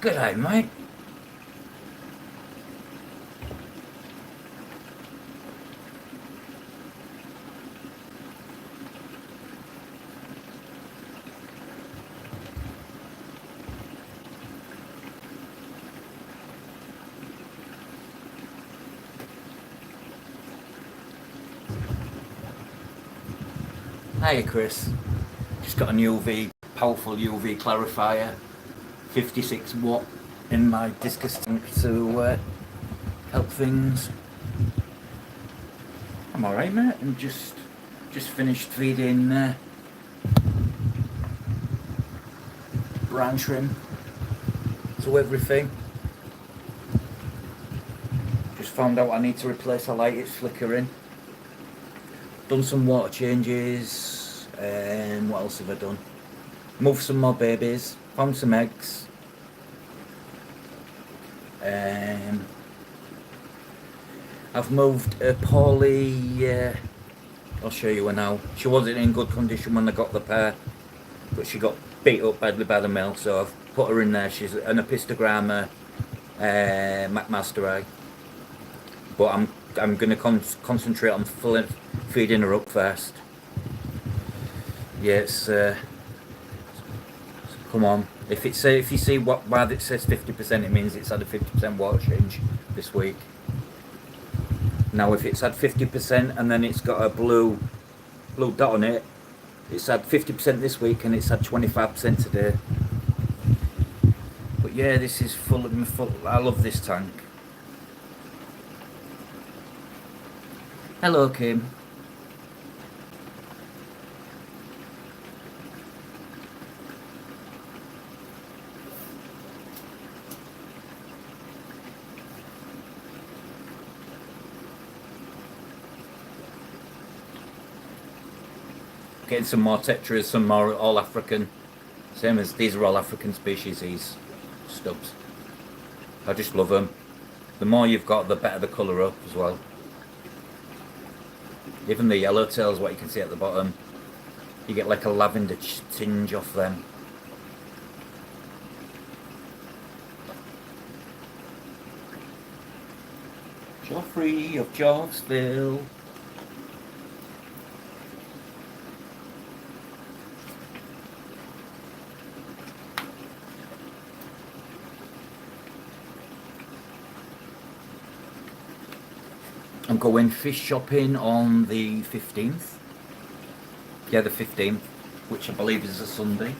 Good day, mate. Hiya, Chris. Just got a new powerful UV clarifier, 56 watt, in my discus tank to help things. I'm alright, mate. I'm just finished feeding brine shrimp to everything. Just found out I need to replace a light, it's flickering. Done some water changes, and what else have I done? Moved some more babies, found some eggs. I've moved a Polly, I'll show you her now. She wasn't in good condition when I got the pair, but she got beat up badly by the mill, so I've put her in there. She's an epistogramma McMaster Eye. But I'm going to concentrate on feeding her up first. Yeah, it's come on. If you see why it says 50%, it means it's had a 50% water change this week. Now, if it's had 50% and then it's got a blue dot on it, it's had 50% this week and it's had 25% today. But yeah, this is full. I love this tank. Hello, Kim. Getting some more tetras, some more all African. Same as these are all African species, these stubs. I just love them. The more you've got, the better the colour up as well. Even the yellowtails, what you can see at the bottom, you get like a lavender tinge off them. Joffrey of Jobsville. I'm going fish shopping on the 15th. Yeah, the 15th, which I believe is a Sunday.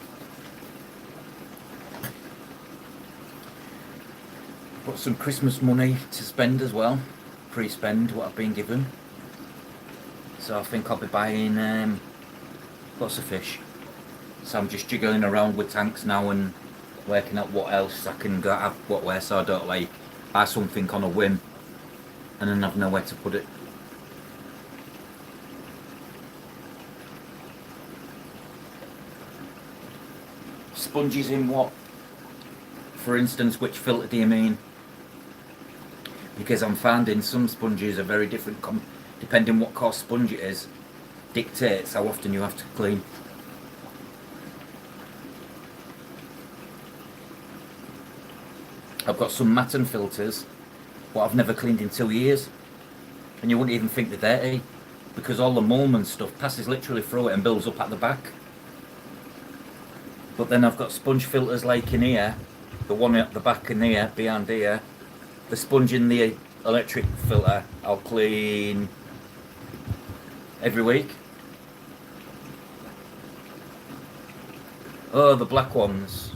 Got some Christmas money to spend as well. Pre-spend what I've been given. So I think I'll be buying lots of fish. So I'm just jiggling around with tanks now and working out what else I can go have where, so I don't like buy something on a whim and then have nowhere to put it. Sponges in what? For instance, which filter do you mean? Because I'm finding some sponges are very different, depending what cost sponge it is, dictates how often you have to clean. I've got some Matten filters, but I've never cleaned in 2 years, and you wouldn't even think they're dirty, because all the mulm and stuff passes literally through it and builds up at the back. But then I've got sponge filters like in here, the one at the back in here, behind here. The sponge in the electric filter I'll clean every week. Oh, the black ones,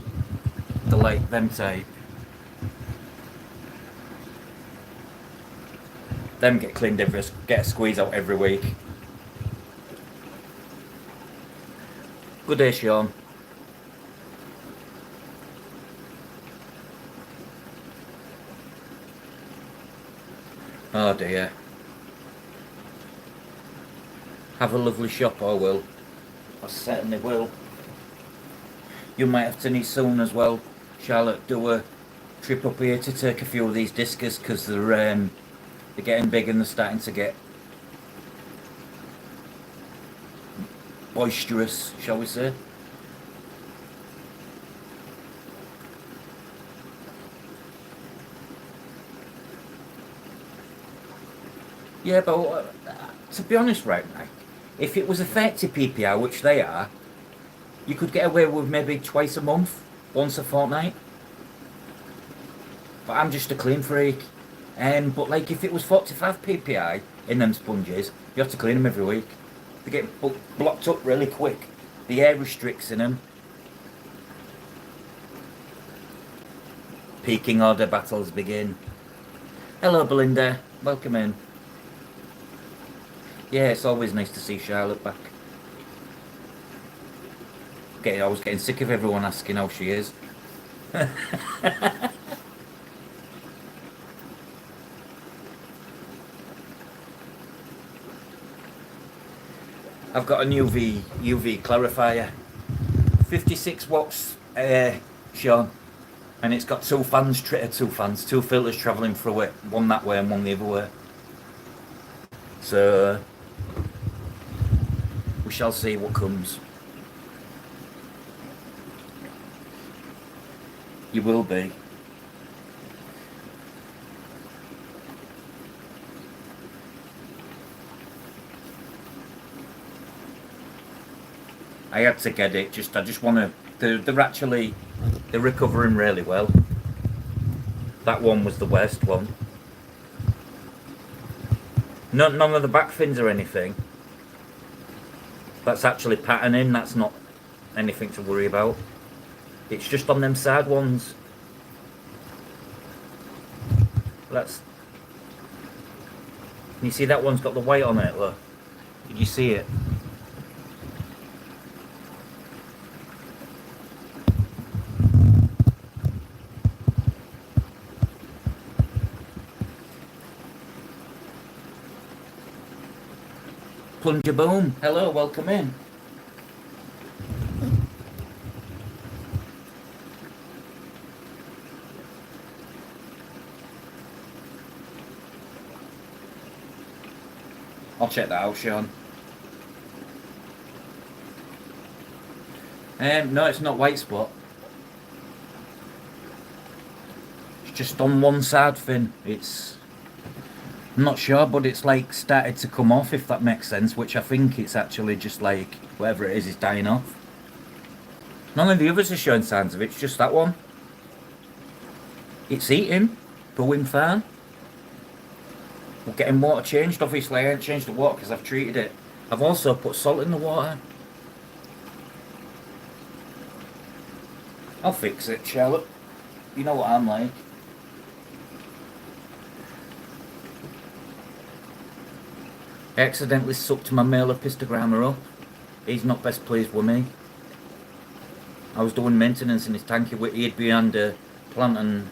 the like them type. Them get cleaned get a squeeze out every week. Good day, Sean. Oh dear. Have a lovely shop, I will. I certainly will. You might have to need soon as well, Charlotte. Do a trip up here to take a few of these discus, because they're getting big and they're starting to get boisterous, shall we say. Yeah, but to be honest, right, Mike, if it was a 30 PPI, which they are, you could get away with maybe twice a month, once a fortnight. But I'm just a clean freak. But like if it was 45 PPI in them sponges, you have to clean them every week. They get blocked up really quick. The air restricts in them. Peaking order battles begin. Hello, Belinda. Welcome in. Yeah, it's always nice to see Charlotte back. I was getting sick of everyone asking how she is. I've got a UV clarifier, 56 watts, Sean, and it's got two filters travelling through it, one that way and one the other way. So we shall see what comes. You will be. I had to get it. I just want to. They're recovering really well. That one was the worst one. None of the back fins or anything. That's actually patterning. That's not anything to worry about. It's just on them side ones. Can you see that one's got the white on it? Look. Did you see it? Plunger Boom. Hello, welcome in. I'll check that out, Sean. No, it's not white spot. It's just on one side fin. I'm not sure, but it's like started to come off, if that makes sense, which I think it's actually just like whatever it is dying off. None of the others are showing signs of it, it's just that one. It's eating, going fine. We're getting water changed. Obviously, I ain't changed the water because I've treated it. I've also put salt in the water. I'll fix it, Charlotte. You know what I'm like. I accidentally sucked my male epistogrammer up. He's not best pleased with me. I was doing maintenance in his tank. He'd be under plant and...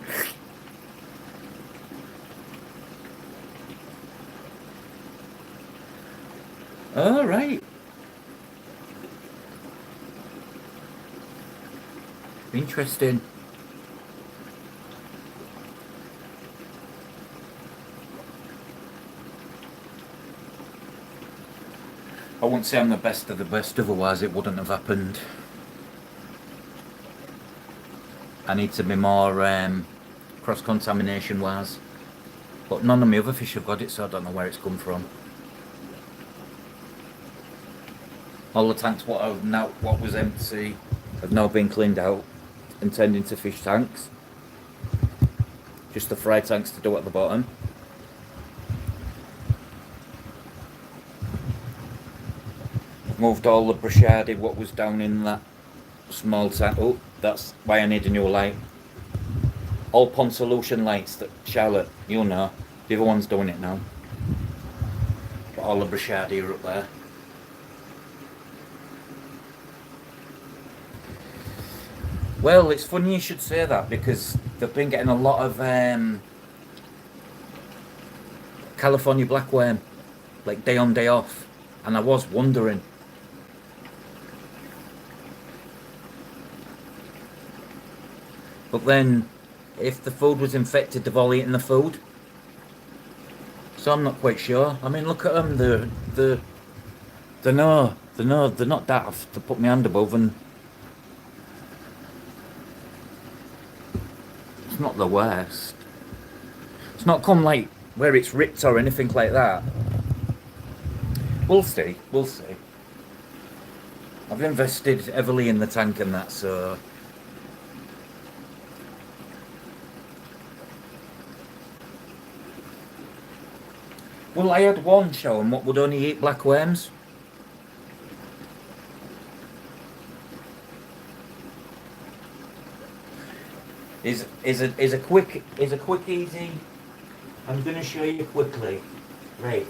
Oh, right. Interesting. I wouldn't say I'm the best of the best, otherwise it wouldn't have happened. I need to be more cross-contamination wise. But none of my other fish have got it, so I don't know where it's come from. All the tanks what was empty have now been cleaned out and turned into fish tanks. Just the fry tanks to do at the bottom. Moved all the brushard, what was down in that small tank. Oh, that's why I need a new light. All pond solution lights that Charlotte, you'll know. The other one's doing it now. But all the brushard are up there. Well, it's funny you should say that because they've been getting a lot of California blackworm, like day on, day off. And I was wondering. But then, if the food was infected, they've all eaten the food. So I'm not quite sure. I mean, look at them. They're not daft to put my hand above, and it's not the worst. It's not come like where it's ripped or anything like that. We'll see. We'll see. I've invested heavily in the tank and that, so well, I had one show and what would only eat black worms. Is a quick easy. I'm going to show you quickly. Right.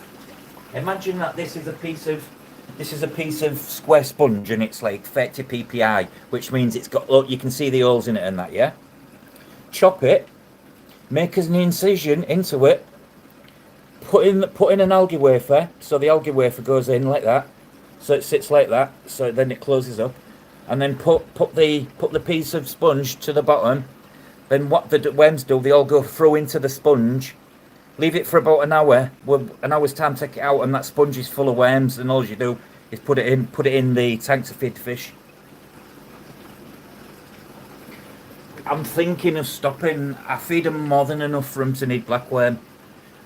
Imagine that this is a piece of square sponge and it's like 30 ppi, which means it's got, look, you can see the holes in it and that, yeah? Chop it, make an incision into it, put in an algae wafer, so the algae wafer goes in like that, so it sits like that, so then it closes up, and then put the piece of sponge to the bottom. Then what the worms do, they all go through into the sponge. Leave it for about an hour. Well, an hour's time, take it out, and that sponge is full of worms. And all you do is put it in the tank to feed the fish. I'm thinking of stopping. I feed them more than enough for them to need blackworm.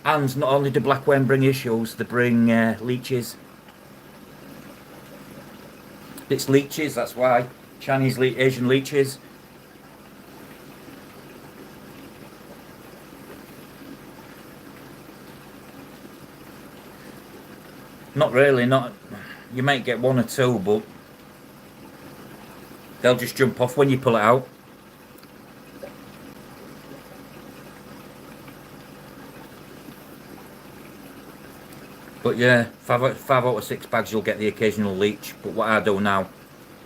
And not only do blackworm bring issues, they bring leeches. It's leeches, that's why. Asian leeches. Not really, not. You might get one or two, but they'll just jump off when you pull it out. But yeah, five out of 6 bags you'll get the occasional leech. But what I do now,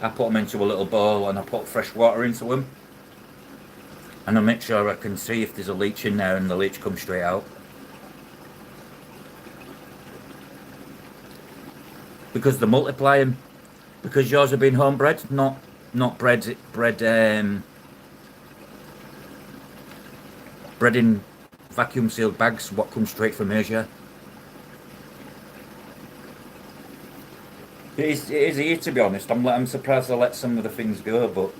I put them into a little bowl and I put fresh water into them. And I make sure I can see if there's a leech in there and the leech comes straight out. Because they're multiplying. Because yours have been homebred, not bred in vacuum sealed bags, what comes straight from Asia. It is here, to be honest. I'm surprised I let some of the things go, but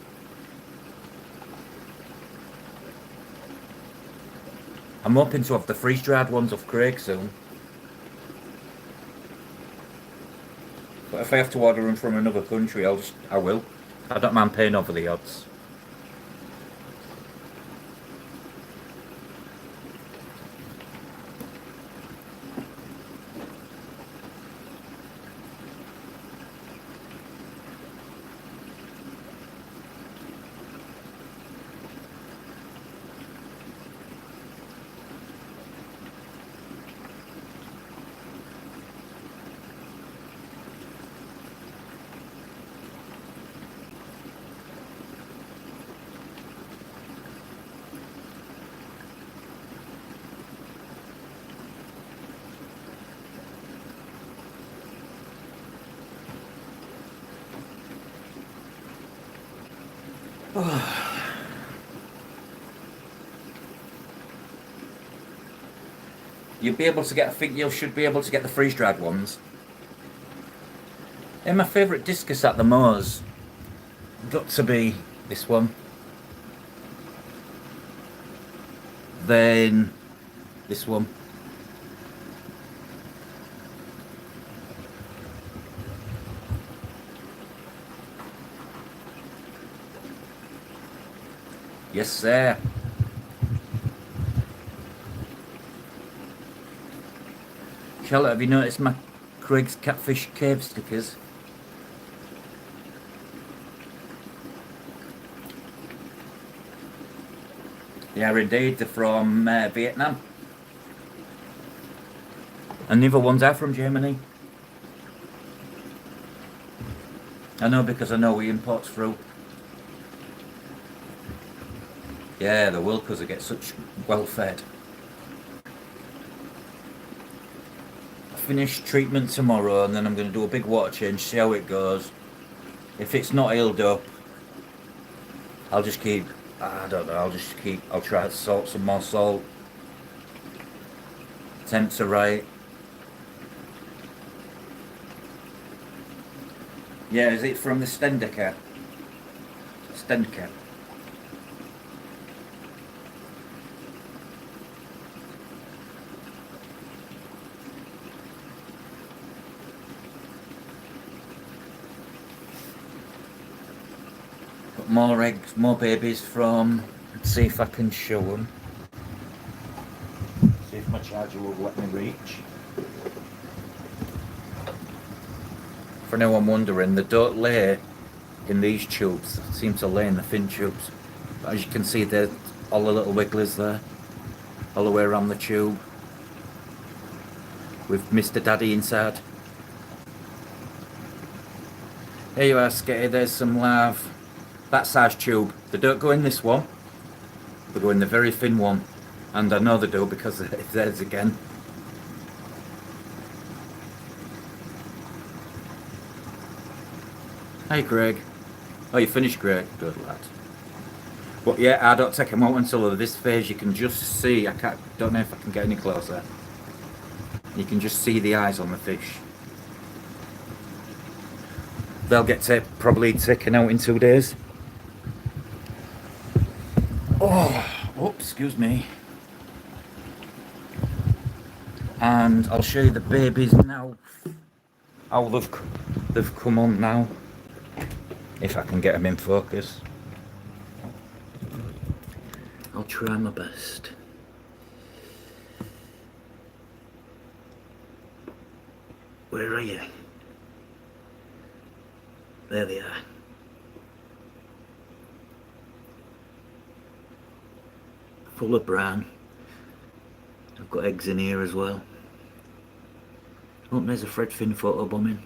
I'm hoping to have the freeze-dried ones off Craig soon. But if I have to order them from another country, I will. I don't mind paying over the odds. You'll be able to get. I think you should be able to get the freeze-dried ones. And my favourite discus at the Moors got to be this one. Then this one. Yes, sir. Charlotte, have you noticed my Craig's Catfish Cave stickers? They are indeed. They're from Vietnam. And the other ones are from Germany. I know because I know we import through. Yeah, they will, because they get such well fed. I finish treatment tomorrow and then I'm going to do a big water change, see how it goes. If it's not healed up, I'll just keep, I don't know, I'll try to salt some more salt. Temps are right. Yeah, is it from the Stendeker? Stendeker. more eggs, more babies from. Let's see if I can show them. See if my charger will let me reach. For anyone wondering, they don't lay in these tubes. They seem to lay in the fin tubes. But as you can see, they're all the little wigglers there, all the way around the tube, with Mr. Daddy inside. There you are, Skitty. There's some larvae. That size tube. They don't go in this one. They go in the very thin one. And I know they do because it's theirs again. Hey, Craig. Oh, you finished, Craig? Good lad. But yeah, I don't take them out until this phase. You can just see. Don't know if I can get any closer. You can just see the eyes on the fish. They'll get probably taken out in 2 days. Oh, oops, excuse me. And I'll show you the babies now. How they've come on now. If I can get them in focus. I'll try my best. Where are you? There they are. Full of bran. I've got eggs in here as well. Oh, there's a Fredfin photo bombing.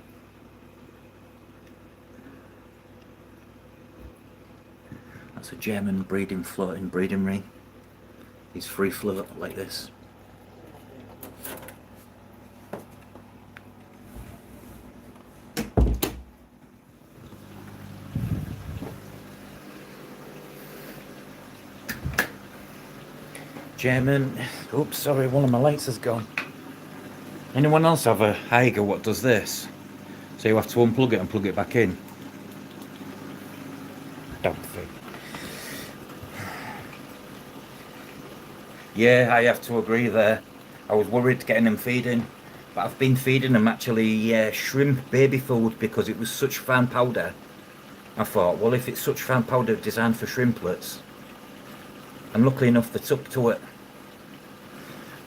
That's a German floating breeding ring. He's free float like this. German. Oops, sorry, one of my lights has gone. Anyone else have a Haiger what does this? So you have to unplug it and plug it back in? Don't think. Yeah, I have to agree there. I was worried getting them feeding, but I've been feeding them actually shrimp baby food because it was such fine powder. I thought, well, if it's such fine powder designed for shrimplets, and luckily enough they took to it.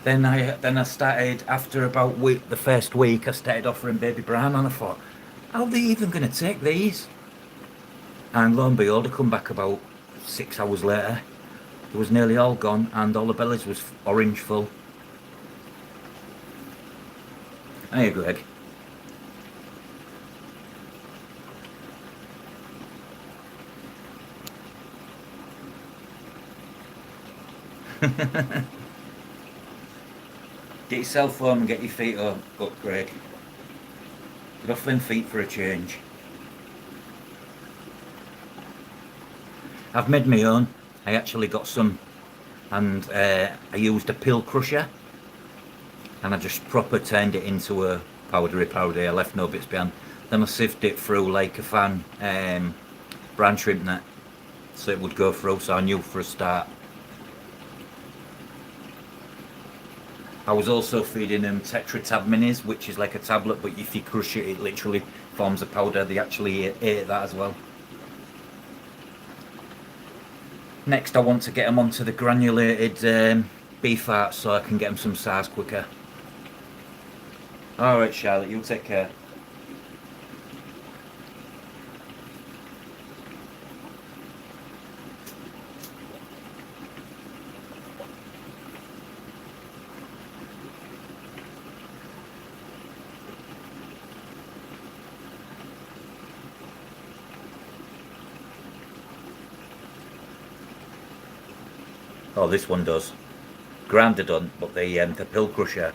Then I started, after about the first week, I started offering baby bran, and I thought, how are they even going to take these? And lo and behold, I come back about 6 hours later. It was nearly all gone, and all the bellies was orange full. Hiya, Greg. Get yourself home and get your feet up, Greg. Get off them feet for a change. I've made my own. I actually got some, and I used a pill crusher, and I just proper turned it into a powdery powder. I left no bits behind. Then I sieved it through like a fan bran shrimp net, so it would go through, so I knew for a start. I was also feeding them Tetra Tab Minis, which is like a tablet, but if you crush it, it literally forms a powder. They actually ate that as well. Next, I want to get them onto the granulated beef fat so I can get them some size quicker. Alright, Charlotte, you take care. Oh, this one does. Grinder done, but the pill crusher.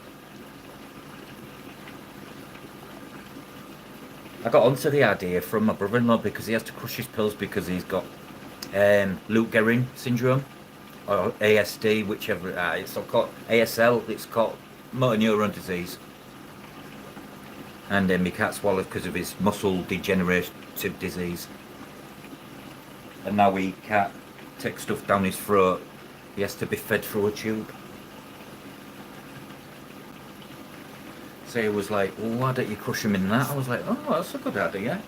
I got onto the idea from my brother-in-law because he has to crush his pills because he's got Lou Gehrig syndrome or ASD, whichever it's called ASL. It's called motor neuron disease, and he can't swallow because of his muscle degenerative disease, and now he can't take stuff down his throat. He has to be fed through a tube. So he was like, well, why don't you crush him in that? I was like, oh, that's a good idea.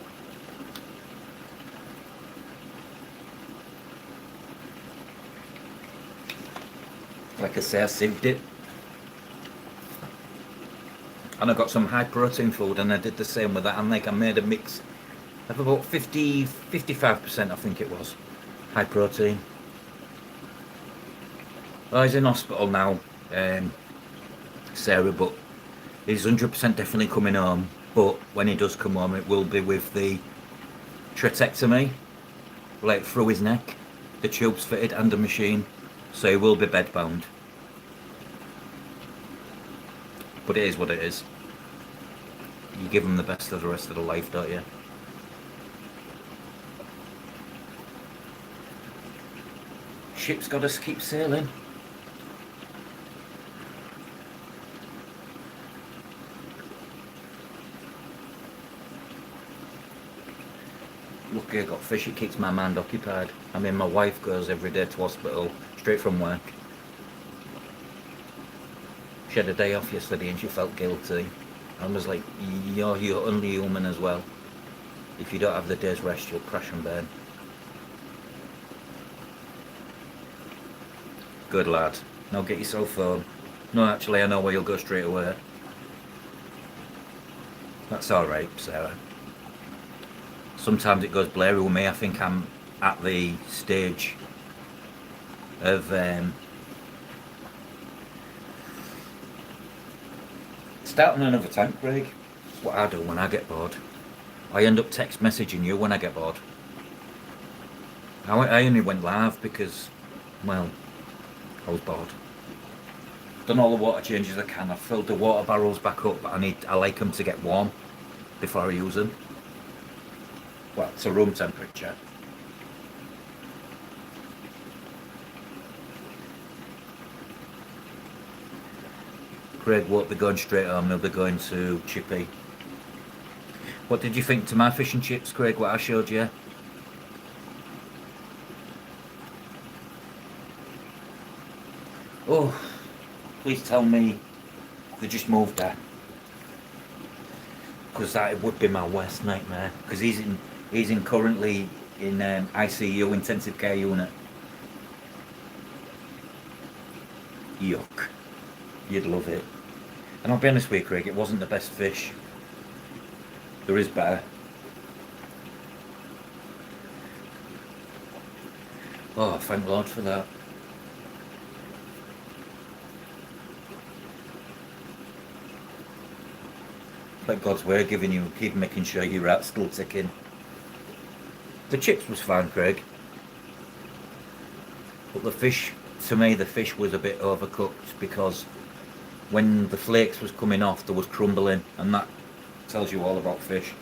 Like I say, I sieved it. And I got some high protein food and I did the same with that. And like I made a mix of about 55% I think it was. High protein. Well, he's in hospital now, Sarah, but he's 100% definitely coming home. But when he does come home, it will be with the tretectomy, like through his neck, the tubes fitted and a machine. So he will be bedbound. But it is what it is. You give him the best of the rest of the life, don't you? Ship's got to keep sailing. Lucky I got fish, it keeps my mind occupied. I mean, my wife goes every day to hospital, straight from work. She had a day off yesterday and she felt guilty. I was like, you're only human as well. If you don't have the day's rest, you'll crash and burn. Good lad. Now get yourself home. No, actually, I know where you'll go straight away. That's alright, Sarah. Sometimes it goes blurry with me. I think I'm at the stage of starting another tank, Craig. That's what I do when I get bored. I end up text messaging you when I get bored. I only went live because, well, I was bored. Done all the water changes I can. I've filled the water barrels back up, but I like them to get warm before I use them. Well, to room temperature. Craig won't be going straight home, he'll be going to Chippy. What did you think to my fish and chips, Craig, what I showed you? Oh, please tell me they just moved there. Because that would be my worst nightmare. Because he's in currently in ICU, intensive care unit. Yuck. You'd love it. And I'll be honest with you, Craig, it wasn't the best fish. There is better. Oh, thank Lord for that. Like God's way of giving you, keep making sure your rat's still ticking. The chips was fine, Craig. But the fish, to me, the fish was a bit overcooked because when the flakes was coming off, there was crumbling, and that tells you all about fish.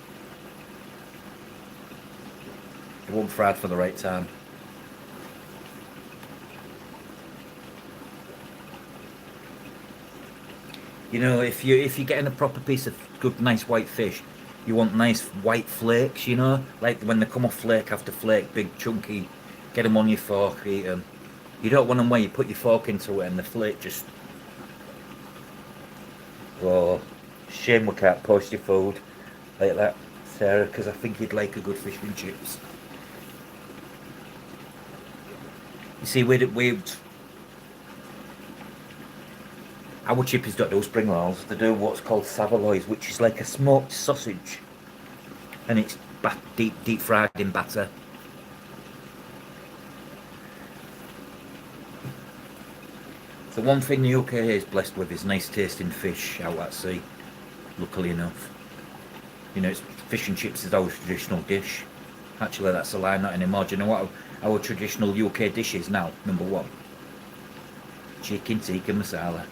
It wasn't fried for the right time. You know, if you're getting a proper piece of good, nice white fish, you want nice white flakes. You know, like when they come off flake after flake, big chunky. Get them on your fork, eat them. You don't want them where you put your fork into it and the flake just. Oh, shame we can't post your food like that, Sarah, because I think you'd like a good fish and chips. You see, our chippies don't do spring rolls. They do what's called saveloys, which is like a smoked sausage, and it's deep fried in batter. The one thing the UK is blessed with is nice tasting fish out at sea. Luckily enough, you know, it's fish and chips is our traditional dish. Actually, that's a lie, not anymore. Do you know what our traditional UK dish is now? Number one, chicken tikka masala.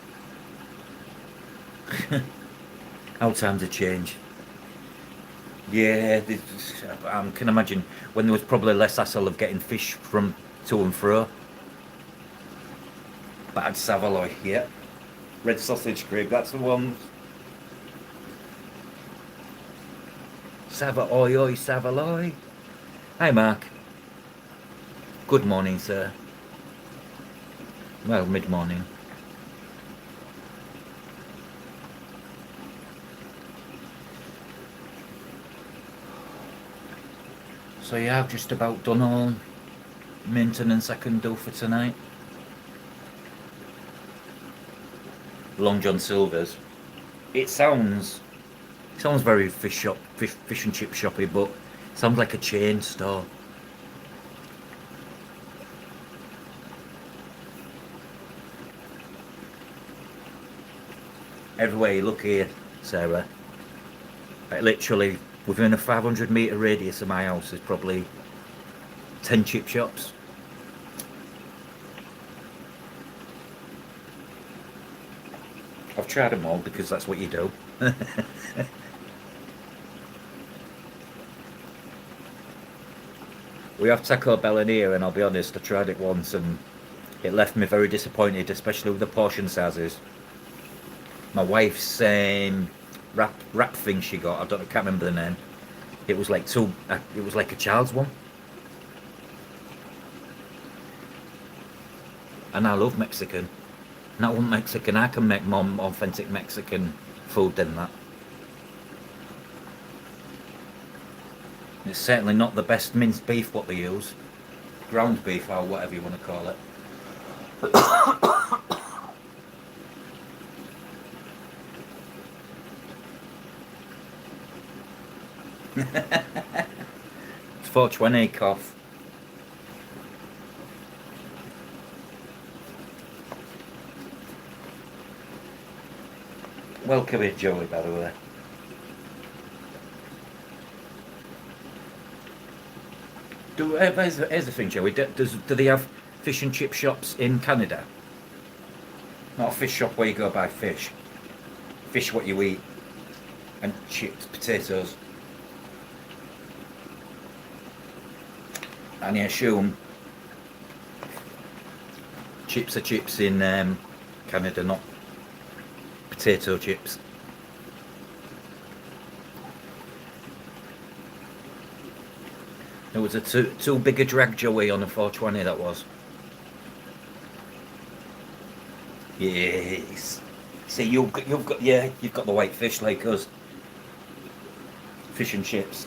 How times have changed. Yeah, I can imagine when there was probably less hassle of getting fish from to and fro. Bad saveloy, yeah. Red sausage, Craig, that's the one. Savoy, saveloy. Hi, Mark. Good morning, sir. Well, mid-morning. So yeah, I've just about done all maintenance I can do for tonight. Long John Silver's. It sounds very fish and chip shoppy, but it sounds like a chain store. Everywhere you look here, Sarah, literally within a 500-metre radius of my house, there's probably 10 chip shops. I've tried them all because that's what you do. We have Taco Bell in here, and I'll be honest, I tried it once and it left me very disappointed, especially with the portion sizes. My wife's wrap thing she got, I can't remember the name. It was like it was like a child's one. And I love Mexican. And I want Mexican. I can make more authentic Mexican food than that. It's certainly not the best minced beef what they use. Ground beef or whatever you want to call it. It's 420 cough. Welcome in, Joey, by the way. Here's the thing, Joey. Do they have fish and chip shops in Canada? Not a fish shop where you go buy fish. Fish what you eat. And chips, potatoes. And I assume chips are chips in Canada, not potato chips. It was a too big a drag, Joey, on a 420. That was. Yes. See, you've got the white fish like us. Fish and chips.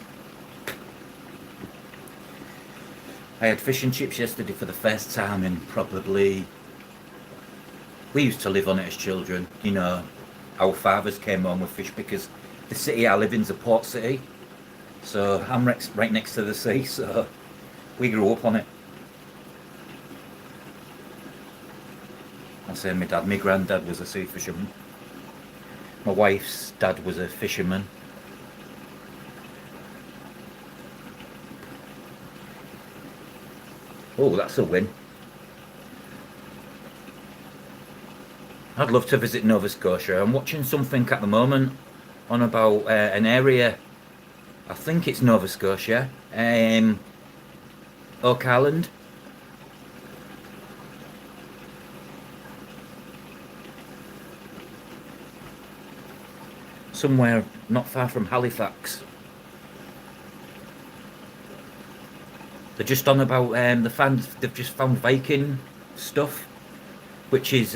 I had fish and chips yesterday for the first time in probably. We used to live on it as children. You know, our fathers came home with fish because the city I live in's a port city. So I'm right next to the sea, so we grew up on it. I say my dad, my granddad was a sea fisherman. My wife's dad was a fisherman. Oh, that's a win. I'd love to visit Nova Scotia. I'm watching something at the moment on about an area. I think it's Nova Scotia, Oak Island. Somewhere not far from Halifax. They're just on about they've just found Viking stuff, which is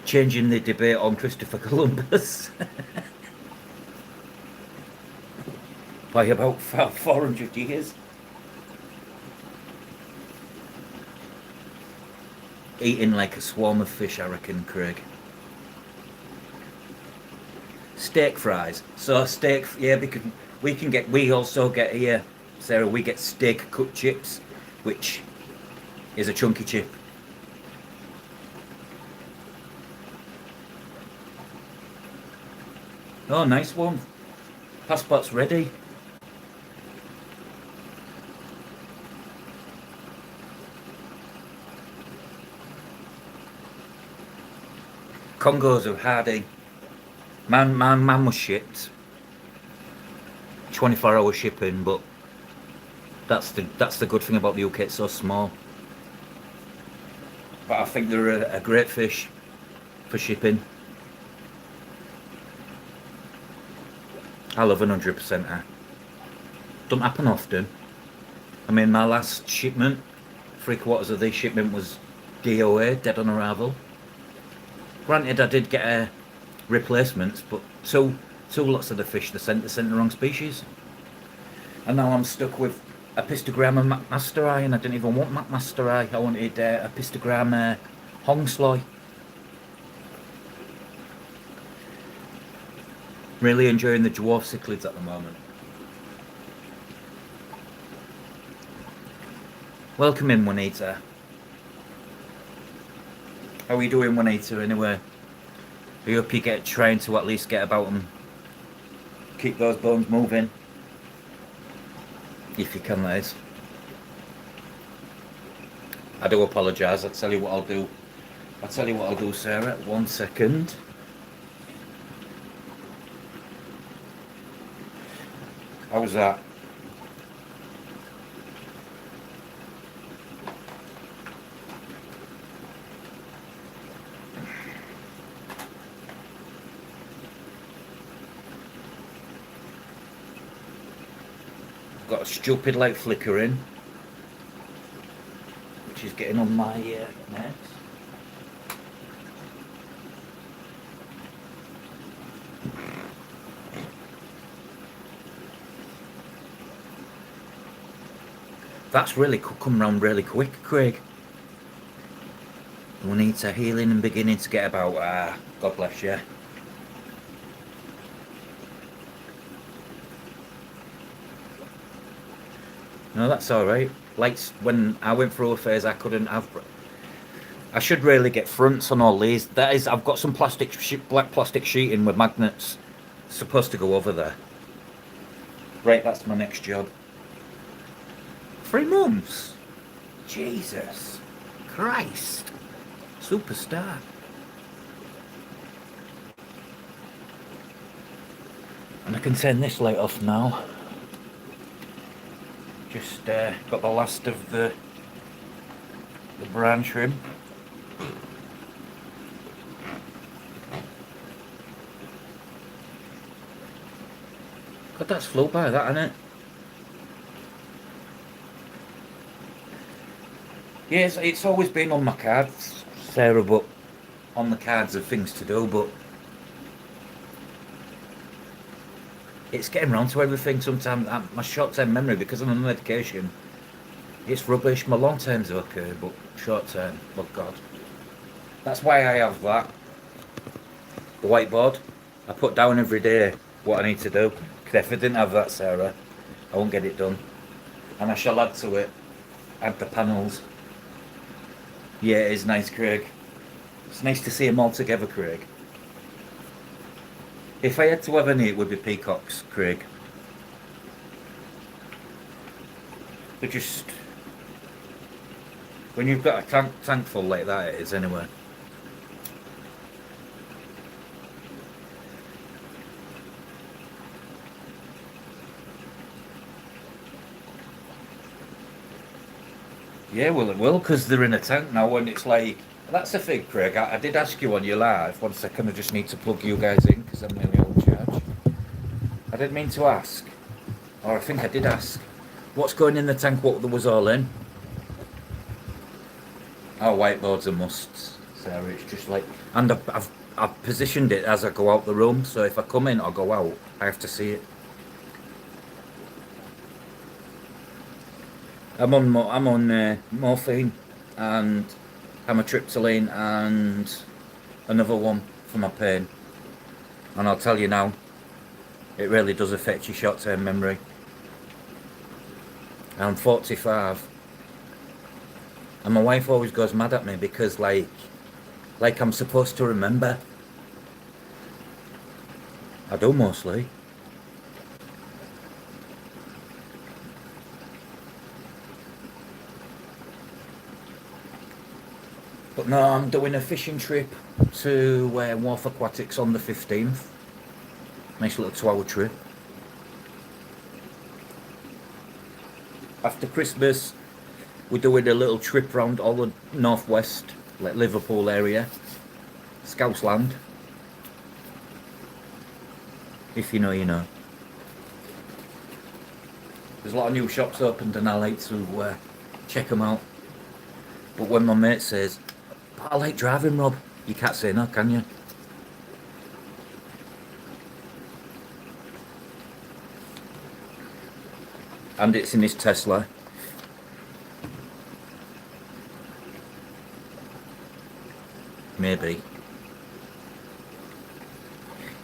changing the debate on Christopher Columbus. By about 400 years. Eating like a swarm of fish, I reckon, Craig. Steak fries. So steak, yeah, because we also get here, Sarah, we get steak cut chips, which is a chunky chip. Oh, nice one. Passport's ready. Congos are hardy. Man was shipped. 24-hour shipping, but that's the good thing about the UK. It's so small. But I think they're a great fish for shipping. I love 100%. Don't happen often. I mean, my last shipment, 3/4 of the shipment was DOA, dead on arrival. Granted, I did get replacements, but two lots of the fish they sent the wrong species. And now I'm stuck with a pistogram and McMaster eye, and I didn't even want McMaster eye. I wanted a pistogram Hongsloy. Really enjoying the dwarf cichlids at the moment. Welcome in, Juanita. How are you doing, Juanita, anyway? I hope you get trying to at least get about and keep those bones moving. If you can, that is. I do apologise. I'll tell you what I'll do. I'll tell you what I'll do, Sarah. 1 second. How was that? Got a stupid light flickering, which is getting on my net. That's really come round really quick, Craig. We need to healing and beginning to get about. God bless you. No, that's all right. Like when I went through a phase, I couldn't have. I should really get fronts on all these. That is, I've got some black plastic sheeting with magnets supposed to go over there. Right, that's my next job. 3 months. Jesus Christ. Superstar. And I can turn this light off now. Just got the last of the brown trim. God, that's flew by that, isn't it? Yes, it's always been on my cards, Sarah, but on the cards of things to do, but it's getting round to everything sometimes. My short-term memory, because I'm on medication, it's rubbish. My long-term's okay, but short-term, oh God. That's why I have that. The whiteboard. I put down every day what I need to do. Because if I didn't have that, Sarah, I won't get it done. And I shall add to it, add the panels. Yeah, it is nice, Craig. It's nice to see them all together, Craig. If I had to have any, it would be peacocks, Craig. They're just... When you've got a tank full like that, it is anyway. Yeah, well it will, because they're in a tank now, and it's like... That's the thing, Craig. I did ask you on your live. 1 second, I just need to plug you guys in, because I'm nearly on charge. I didn't mean to ask. Or I think I did ask. What's going in the tank, what there was all in? Oh, whiteboard's a must, Sarah. It's just like... And I've positioned it as I go out the room, so if I come in or go out, I have to see it. I'm on morphine and amitriptyline and another one for my pain. And I'll tell you now, it really does affect your short-term memory. I'm 45. And my wife always goes mad at me because like I'm supposed to remember. I do mostly. But no, I'm doing a fishing trip to Wharf Aquatics on the 15th. Nice little 2-hour trip. After Christmas, we're doing a little trip round all the northwest, like Liverpool area, Scousland. If you know, you know. There's a lot of new shops opened and I like to check them out. But when my mate says, "But I like driving, Rob," you can't say no, can you? And it's in his Tesla. Maybe.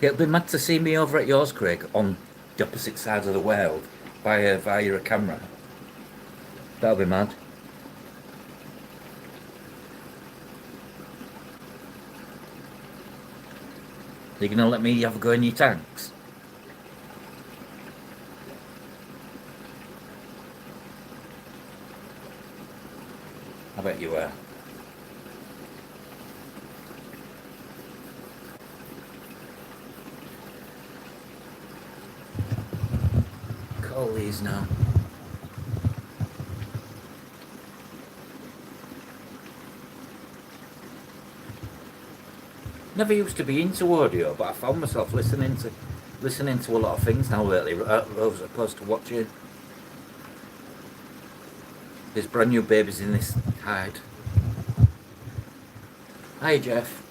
It'll be mad to see me over at yours, Craig, on the opposite side of the world via a camera. That'll be mad. Are you gonna let me have a go in your tanks? I bet you are. Call these now. Never used to be into audio, but I found myself listening to a lot of things now lately, as opposed to watching. There's brand new babies in this hide. Hi, Jeff.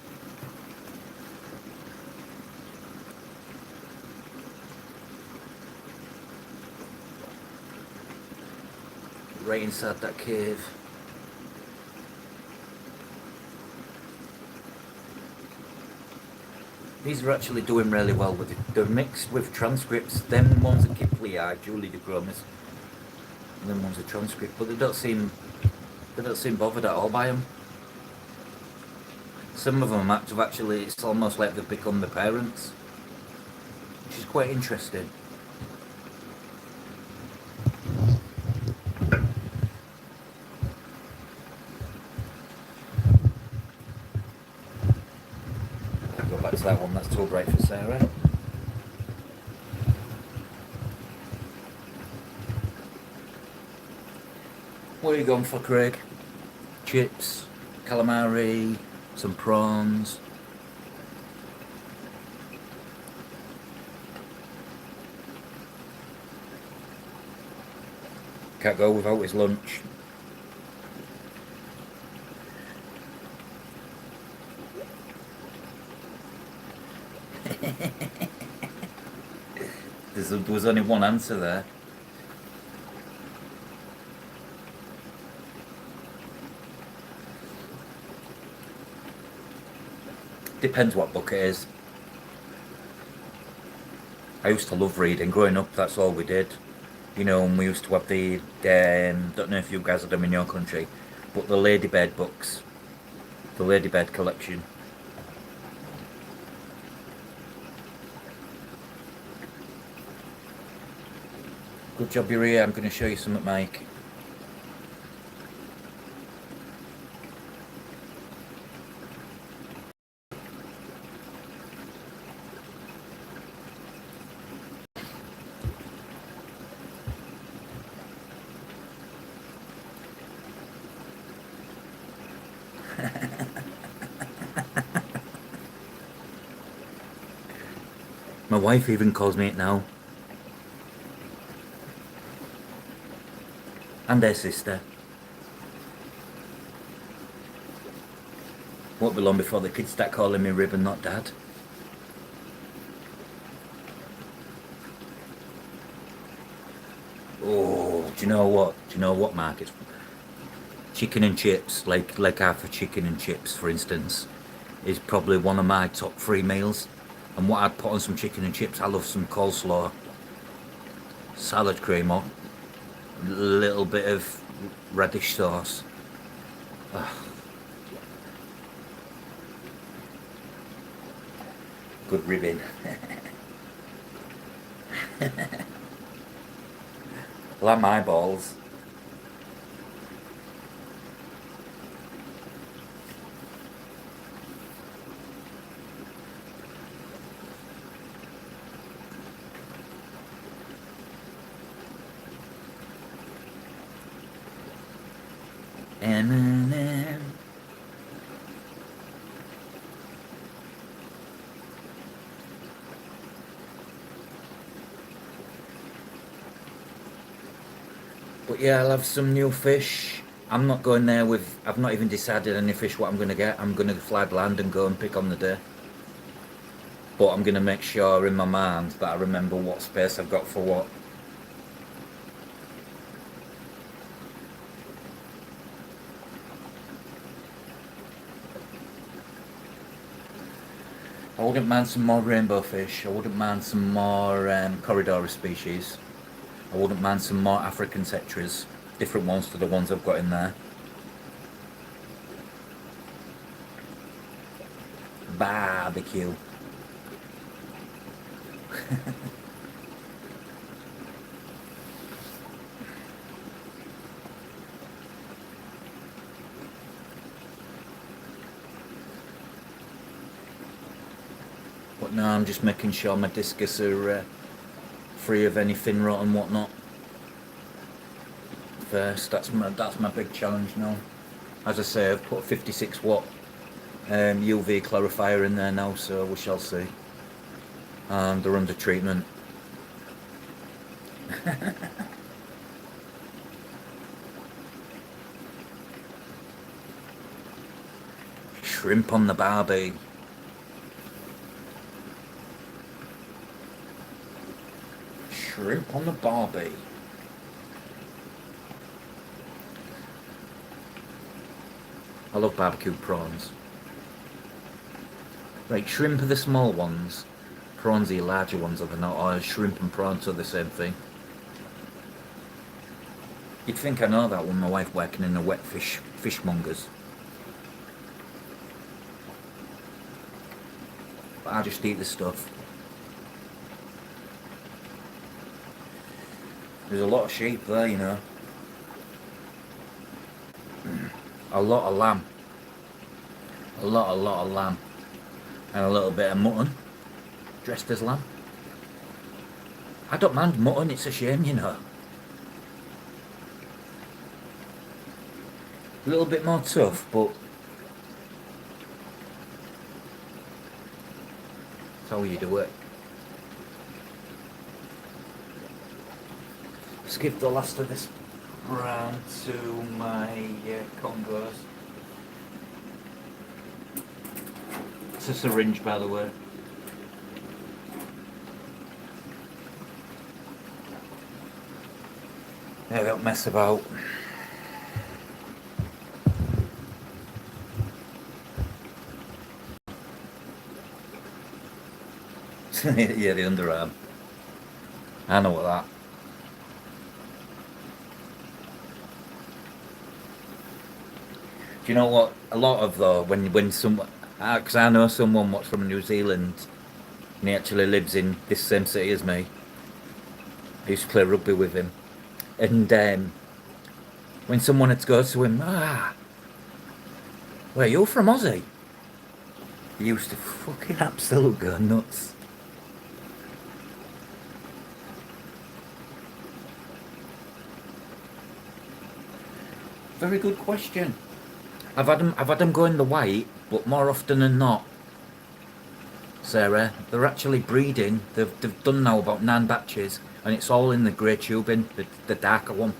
Right inside that cave. These are actually doing really well with it. They're mixed with transcripts. Them ones are Kipley are Julie de Gromis. And them ones are transcript, but they don't seem bothered at all by them. Some of them have actually, it's almost like they've become the parents, which is quite interesting. Go back to that one, that's too bright for Sarah. What are you going for, Craig? Chips, calamari, some prawns. Can't go without his lunch. There was only one answer there. Depends what book it is. I used to love reading. Growing up, that's all we did. You know, and we used to have the, don't know if you guys had them in your country, but the Ladybird books. The Ladybird collection. Good job you're here. I'm going to show you something, Mike. My wife even calls me it now. And her sister. Won't be long before the kids start calling me Rib and not Dad. Oh, do you know what? Do you know what, Mark? It's chicken and chips, like half a chicken and chips, for instance, is probably one of my top 3 meals. And what I'd put on some chicken and chips, I love some coleslaw, salad cream on, a little bit of radish sauce. Oh. Good ribbing. Lamb eyeballs. M&M. But yeah, I'll have some new fish. I'm not going there with, I've not even decided any fish what I'm going to get. I'm going to fly land and go and pick on the day. But I'm going to make sure in my mind that I remember what space I've got for what. I wouldn't mind some more rainbow fish. I wouldn't mind some more corridor species. I wouldn't mind some more African tetras. Different ones to the ones I've got in there. Barbecue. But now I'm just making sure my discus are free of any fin rot and whatnot. First, that's my big challenge now. As I say, I've put a 56 watt UV clarifier in there now, so we shall see. And they're under treatment. Shrimp on the barbie. Shrimp on the barbie. I love barbecued prawns. Right, shrimp are the small ones. Prawns are the larger ones, are they not? Or shrimp and prawns are the same thing. You'd think I know that when my wife working in a wet fishmongers. But I just eat the stuff. There's a lot of sheep there, you know. A lot of lamb. A lot of lamb. And a little bit of mutton. Dressed as lamb. I don't mind mutton, it's a shame, you know. A little bit more tough, but that's how you do it. Let's give the last of this round to my congos. It's a syringe, by the way. They don't mess about. Yeah, the underarm. I know what that. Do you know what? A lot of though, when someone, because I know someone what's from New Zealand, and he actually lives in this same city as me. I used to play rugby with him, and when someone had to go to him, where you're from, Aussie? He used to fucking absolutely go nuts. Very good question. I've had them go in the white, but more often than not, Sarah, they're actually breeding. They've done now about 9 batches, and it's all in the grey tubing, the darker one.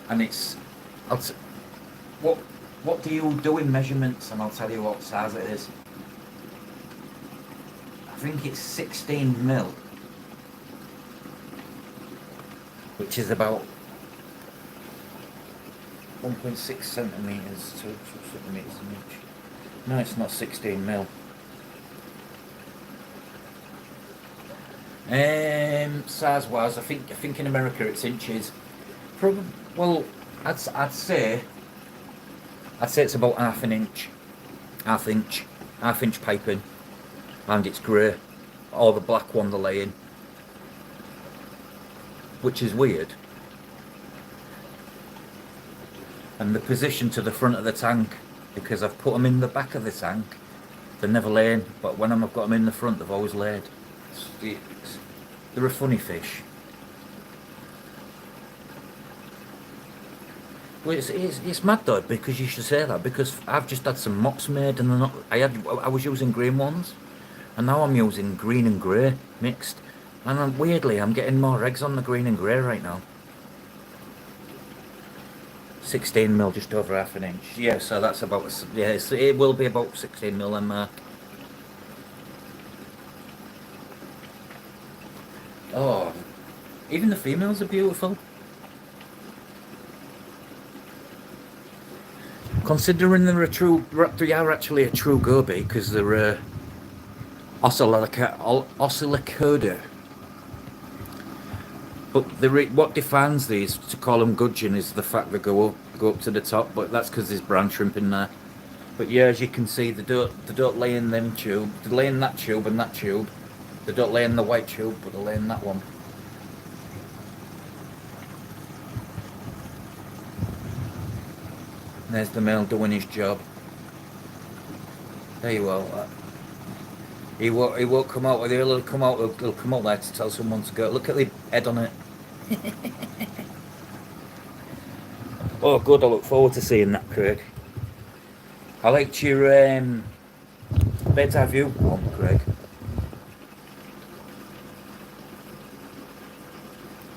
And it's, what do you do in measurements? And I'll tell you what size it is. I think it's 16 mil, which is about 1.6 centimetres to 2 centimetres an inch. No, it's not 16 mil. Size-wise, I think in America it's inches. Probably, well, I'd say it's about half inch piping, and it's grey, or the black one they're laying, which is weird. And the position to the front of the tank, because I've put them in the back of the tank, they're never laying, but when I've got them in the front, they've always laid. They're a funny fish. Well, it's mad though, because you should say that, because I've just had some mocks made, and they're not. I was using green ones, and now I'm using green and grey mixed, and weirdly I'm getting more eggs on the green and grey right now. 16 mil, just over half an inch. Yeah, so that's about, yeah, it will be about 16 mil then, Mark. Oh, even the females are beautiful. Considering they are actually a true goby, because they're Oscillocoda. But what defines these, to call them gudgeon, is the fact they go up to the top. But that's because there's brown shrimp in there. But yeah, as you can see, they don't lay in them tube. They lay in that tube and that tube. They don't lay in the white tube, but they lay in that one. There's the male doing his job. There you are. He won't come out. He'll come out. He'll come out there to tell someone to go. Look at the head on it. Oh, good. I look forward to seeing that, Craig. I liked your bird's eye view one, Craig.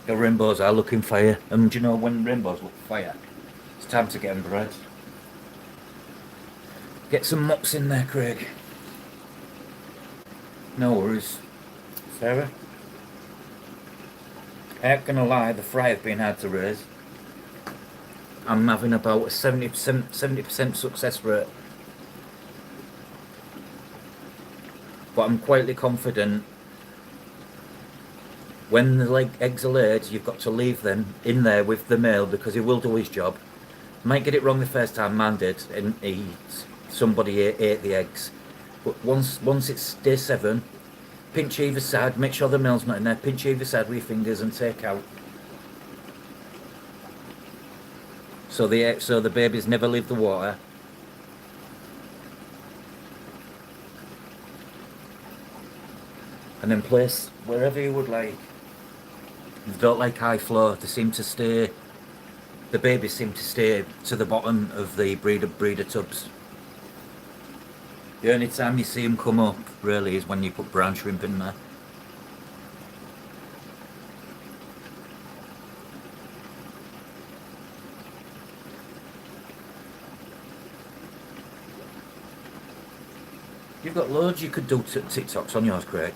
The rainbows are looking fire, and do you know when rainbows look fire? It's time to get them bred. Get some mops in there, Craig. No worries. Sarah? I ain't gonna lie, the fry has been hard to raise. I'm having about a 70% success rate. But I'm quietly confident when the eggs are laid, you've got to leave them in there with the male because he will do his job. Might get it wrong the first time, man did, and somebody ate the eggs. But once it's day 7, pinch either side, make sure the male's not in there, pinch either side with your fingers and take out. So the babies never leave the water. And then place wherever you would like. If they don't like high flow, they seem to stay, the babies seem to stay to the bottom of the breeder tubs. The only time you see them come up, really, is when you put brown shrimp in there. You've got loads you could do TikToks on yours, Craig.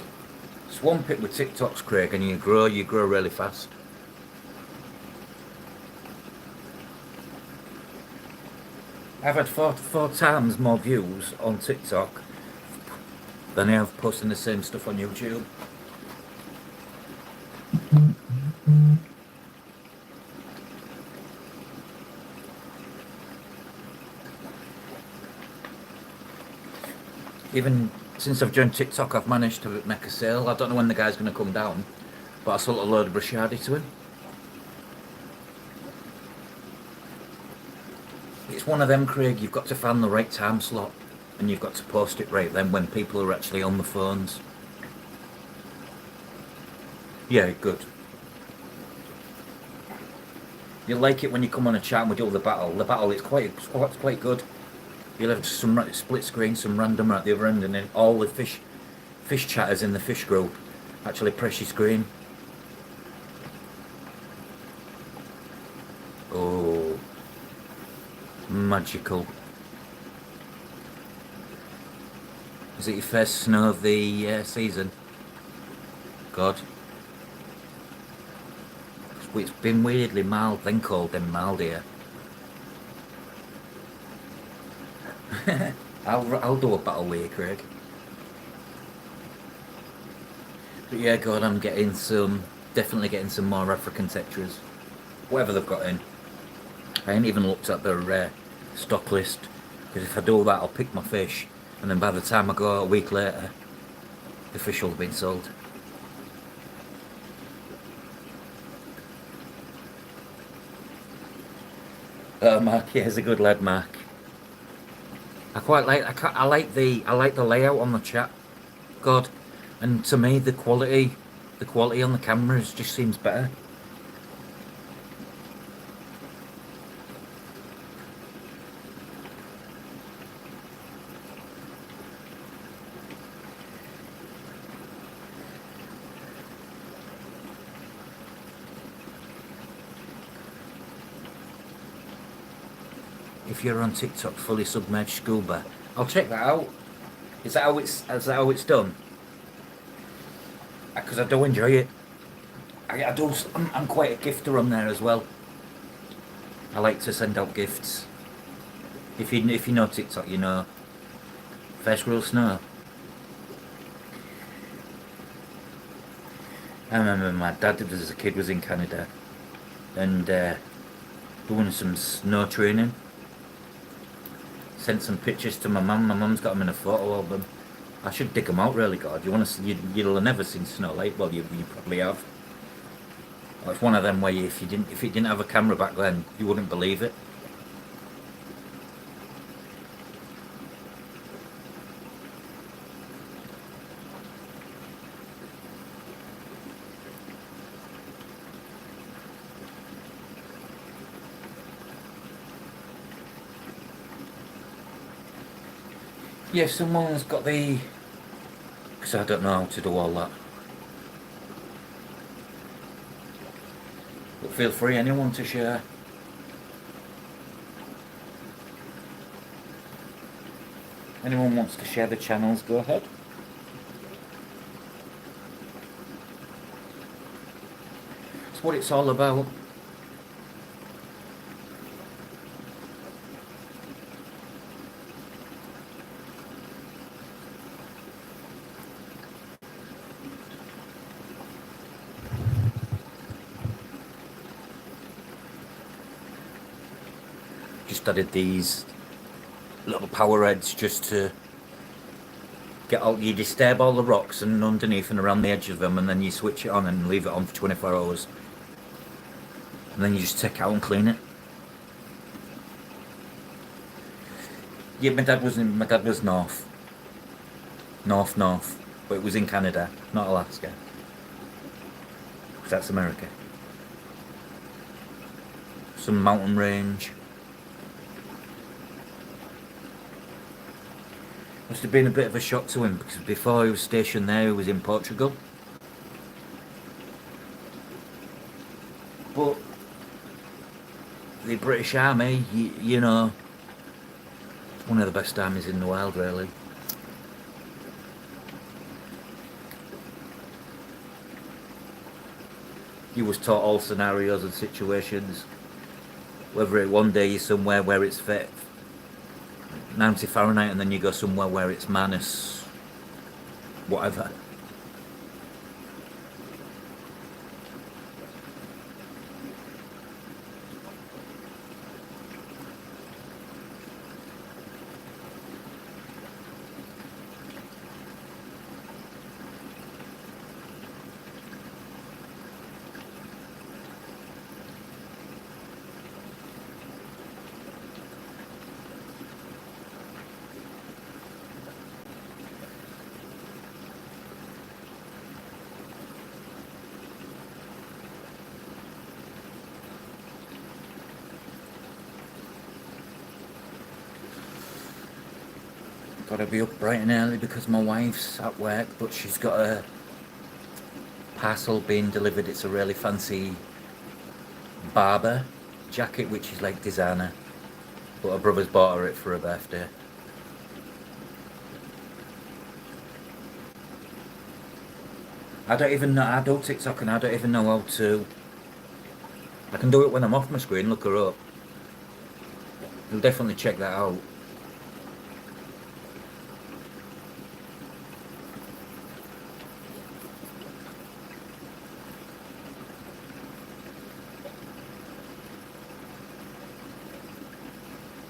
Swamp it with TikToks, Craig, and you grow really fast. I've had four times more views on TikTok than I have posting the same stuff on YouTube. Even since I've joined TikTok, I've managed to make a sale. I don't know when the guy's going to come down, but I sold a load of bruschetta to him. It's one of them, Craig, you've got to find the right time slot and you've got to post it right then when people are actually on the phones. Yeah, good. You'll like it when you come on a chat and we do the battle. The battle is quite good. You'll have some split screen, some random at the other end, and then all the fish chatters in the fish group actually press your screen. Oh, magical. Is it your first snow of the season? God. It's been weirdly mild, then cold, then mild here. I'll do a battle with you, Craig. But yeah, God, I'm definitely getting some more African tetras. Whatever they've got in. I ain't even looked at their stock list, because if I do that, I'll pick my fish, and then by the time I go out a week later, the fish will have been sold. Mark, yeah, he's a good lad, Mark. I like the layout on the chat, God, and to me the quality on the cameras just seems better. If you're on TikTok, fully submerged scuba, I'll check that out. Is that how it's done? Because I do enjoy it. I'm quite a gifter on there as well. I like to send out gifts. If you know TikTok, you know. First real snow. I remember my dad, as a kid, was in Canada and doing some snow training. Sent some pictures to my mum. My mum's got them in a photo album. I should dig them out, really, God. You want to see? You'll have never seen snow like. Well, you probably have. Well, it's one of them where if you didn't have a camera back then, you wouldn't believe it. Yeah, someone's got the. Because I don't know how to do all that. But feel free, anyone, to share. Anyone wants to share the channels, go ahead. It's what it's all about. Just added these little power heads just to get out. You disturb all the rocks and underneath and around the edge of them, and then you switch it on and leave it on for 24 hours. And then you just take it out and clean it. Yeah, my dad was north, but it was in Canada, not Alaska, because that's America. Some mountain range. Must have been a bit of a shock to him, because before he was stationed there, he was in Portugal. But the British Army, you know, it's one of the best armies in the world, really. You was taught all scenarios and situations. Whether it one day you're somewhere where it's 90 Fahrenheit and then you go somewhere where it's minus whatever. Gotta be up bright and early because my wife's at work, but she's got a parcel being delivered. It's a really fancy Barber jacket, which is like designer, but her brother's bought her it for her birthday. I don't even know. I do TikTok and I don't even know how to. I can do it when I'm off my screen. Look her up. You'll definitely check that out.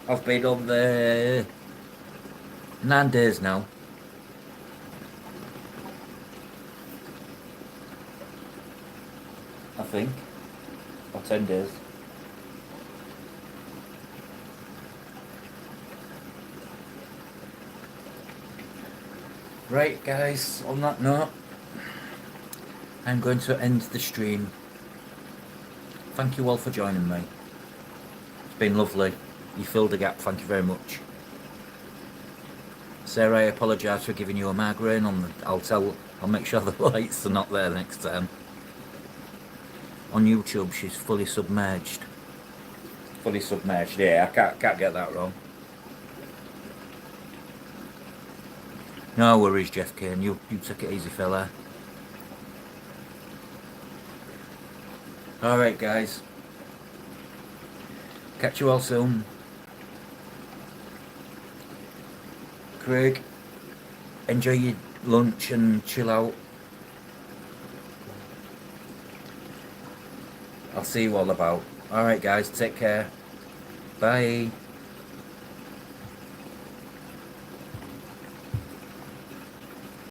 I've been on there 9 days now. I think. Or 10 days. Right, guys, on that note, I'm going to end the stream. Thank you all for joining me. It's been lovely. You filled the gap, thank you very much. Sarah, I apologise for giving you a migraine. I'll make sure the lights are not there next time. On YouTube, she's fully submerged. Fully submerged, yeah, I can't get that wrong. No worries, Jeff Kane, you take it easy, fella. Alright, guys. Catch you all soon. Craig, enjoy your lunch and chill out. I'll see you all about. Alright guys, take care. Bye.